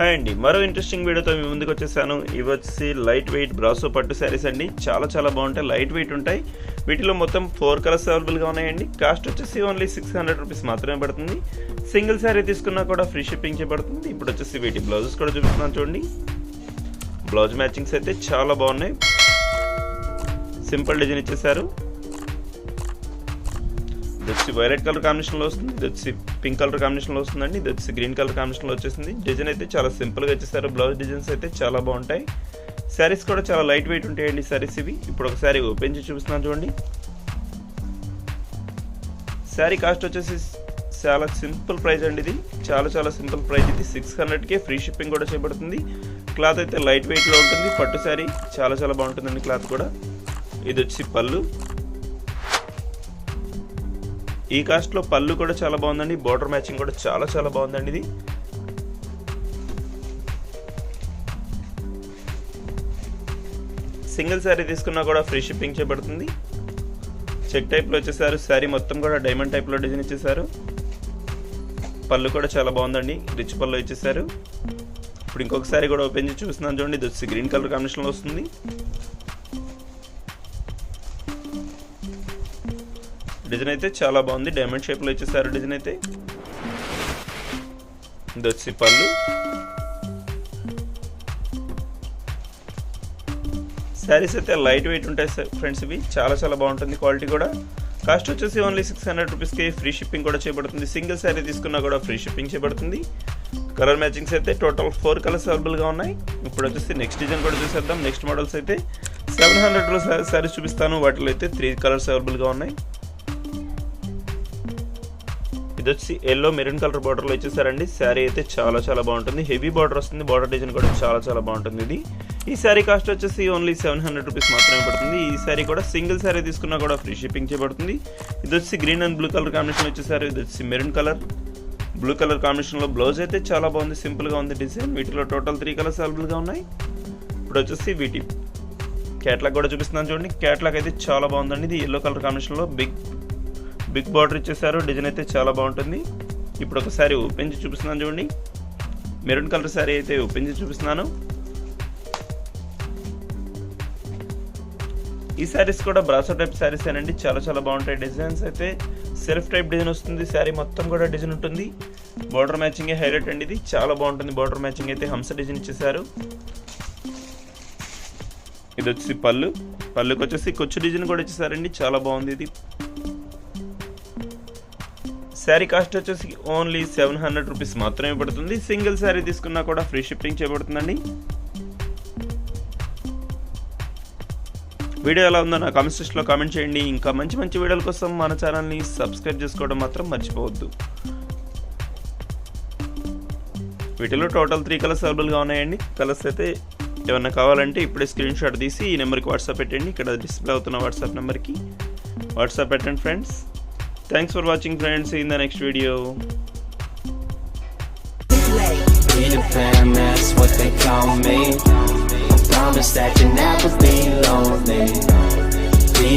Hi అండి, మరో interesting వీడియోతో మీ ముందుకు వచ్చేసాను. ఇవి వచ్చి లైట్ వెయిట్ బ్రాసో పట్టు శారీస్ అండి. చాలా బాగుంటాయి, లైట్ వెయిట్ ఉంటాయి. వీటిలో మొత్తం 4 కలర్స్ అవైలబుల్గా ఉన్నాయండి. కాస్ట్ వచ్చేసి ఓన్లీ 600 రూపీస్ మాత్రమే పడుతుంది. సింగిల్ శారీ తీసుకున్నా కూడా ఫ్రీ షిప్పింగ్ చేయబడుతుంది. ఇప్పుడు వచ్చేసి వీటి బ్లౌజెస్ కూడా చూపిస్తున్నాను చూడండి. బ్లౌజ్ మ్యాచింగ్స్ అయితే చాలా బాగున్నాయి. సింపుల్ డిజైన్ ఇచ్చేసారు. ఇది వచ్చి వైలెట్ కలర్ కాంబినేషన్లో వస్తుంది. ఇది వచ్చి పింక్ కలర్ కాంబినేషన్లో వస్తుందండి. ఇది వచ్చి గ్రీన్ కలర్ కాంబినేషన్లో వచ్చేసింది. డిజైన్ అయితే చాలా సింపుల్గా ఇచ్చేసారు. బ్లౌజ్ డిజైన్స్ అయితే చాలా బాగుంటాయి. శారీస్ కూడా చాలా లైట్ వెయిట్ ఉంటాయండి శారీస్ ఇవి. ఇప్పుడు ఒకసారి ఓపెన్ చేసి చూపిస్తున్నాను చూడండి. శారీ కాస్ట్ వచ్చేసి చాలా సింపుల్ ప్రైస్ అండి. ఇది చాలా సింపుల్ ప్రైస్. ఇది 600కే ఫ్రీ షిప్పింగ్ కూడా చేయబడుతుంది. క్లాత్ అయితే లైట్ వెయిట్లో ఉంటుంది. పట్టు శారీ చాలా బాగుంటుందండి క్లాత్ కూడా. ఇది వచ్చి పళ్ళు. ఈ కాస్ట్లో పళ్ళు కూడా చాలా బాగుందండి. బోర్డర్ మ్యాచింగ్ కూడా చాలా బాగుందండి. ఇది సింగిల్ శారీ తీసుకున్నా కూడా ఫ్రీ షిప్పింగ్ చేయబడుతుంది. చెక్ టైప్లో వచ్చేసారు. శారీ మొత్తం కూడా డైమండ్ టైప్లో డిజైన్ ఇచ్చేసారు. పళ్ళు కూడా చాలా బాగుందండి. రిచ్ పళ్ళు ఇచ్చేసారు. ఇప్పుడు ఇంకొక శారీ కూడా ఓపెన్ చేసి చూస్తున్నాను చూడండి. ఇది వచ్చి గ్రీన్ కలర్ కాంబినేషన్లో వస్తుంది. డిజైన్ అయితే చాలా బాగుంది. డైమండ్ షేప్లో ఇచ్చేసారు డిజైన్ అయితే. ఇది వచ్చి పళ్ళు. శారీస్ అయితే లైట్ వెయిట్ ఉంటాయి ఫ్రెండ్స్. ఇవి చాలా బాగుంటుంది క్వాలిటీ కూడా. కాస్ట్ వచ్చేసి ఓన్లీ 600 రూపీస్కి ఫ్రీ షిప్పింగ్ కూడా చేయబడుతుంది. సింగిల్ శారీ తీసుకున్నా కూడా ఫ్రీ షిప్పింగ్ చేయబడుతుంది. కలర్ మ్యాచింగ్స్ అయితే టోటల్ 4 కలర్స్ అవైలబుల్గా ఉన్నాయి. ఇప్పుడు వచ్చేసి నెక్స్ట్ డిజైన్ కూడా చూసేద్దాం. నెక్స్ట్ మోడల్స్ అయితే 700లో శారీస్ చూపిస్తాను. వాటిలో అయితే 3 కలర్స్ అవైలబుల్గా ఉన్నాయి. ఇది వచ్చి ఎల్లో మెరూన్ కలర్ బార్డర్లో ఇచ్చేసారండి. శారీ అయితే చాలా బాగుంటుంది. హెవీ బార్డర్ వస్తుంది. బార్డర్ డిజైన్ కూడా చాలా బాగుంటుంది. ఇది ఈ శారీ కాస్ట్ వచ్చేసి ఓన్లీ 700 రూపీస్ మాత్రమే పడుతుంది. ఈ శారీ కూడా సింగిల్ శారీ తీసుకున్నా కూడా ఫ్రీ షిప్పింగ్ చేయబడుతుంది. ఇది వచ్చి green and blue colour combination వచ్చేసారు. ఇది వచ్చి మెరూన్ కలర్ బ్లూ కలర్ కాంబినేషన్లో బ్లౌజ్ అయితే చాలా బాగుంది. సింపుల్గా ఉంది డిజైన్. వీటిలో టోటల్ 3 కలర్స్ అవైలబుల్గా ఉన్నాయి. ఇప్పుడు వచ్చేసి వీటి క్యాట్లాగ్ కూడా చూపిస్తున్నాను చూడండి. క్యాట్లాగ్ అయితే చాలా బాగుందండి. ఇది ఎల్లో కలర్ కాంబినేషన్లో బిగ్ బార్డర్ ఇచ్చేసారు. డిజైన్ అయితే చాలా బాగుంటుంది. ఇప్పుడు ఒకసారి ఓపెన్ చేసి చూపిస్తున్నాను చూడండి. మెరూన్ కలర్ శారీ అయితే ఓపెన్ చేసి చూపిస్తున్నాను. ఈ శారీస్ కూడా బ్రాసో టైప్ శారీస్ ఏనండి. చాలా బాగుంటాయి. డిజైన్స్ అయితే సెల్ఫ్ టైప్ డిజైన్ వస్తుంది. శారీ మొత్తం కూడా డిజైన్ ఉంటుంది. బార్డర్ మ్యాచింగ్ హైలైట్ అండి. ఇది చాలా బాగుంటుంది. బార్డర్ మ్యాచింగ్ అయితే హంస డిజైన్ ఇచ్చేసారు. ఇది వచ్చి పళ్ళుకి వచ్చేసి కొచ్చు డిజైన్ కూడా ఇచ్చేసారండి. చాలా బాగుంది. ఇది శారీ కాస్ట్ వచ్చేసి ఓన్లీ 700 రూపీస్ మాత్రమే పడుతుంది. సింగిల్ శారీ తీసుకున్నా కూడా ఫ్రీ షిప్పింగ్ చేయబడుతుందండి. వీడియో ఎలా ఉందో నా కామెంట్ సెక్షన్లో కామెంట్ చేయండి. ఇంకా మంచి వీడియోల కోసం మన ఛానల్ని సబ్స్క్రైబ్ చేసుకోవడం మాత్రం మర్చిపోవద్దు. వీటిలో టోటల్ 3 కలర్స్ అవైలబుల్గా ఉన్నాయండి. కలర్స్ అయితే ఏమన్నా కావాలంటే ఇప్పుడే స్క్రీన్ షాట్ తీసి ఈ నెంబర్కి వాట్సాప్ పెట్టండి. ఇక్కడ డిస్ప్లే అవుతున్న వాట్సాప్ నెంబర్కి వాట్సాప్ పెట్టండి friends. Thanks for watching friends. See you in the next video. Peter Pan, that's what they call me. I promise that you'll never be lonely.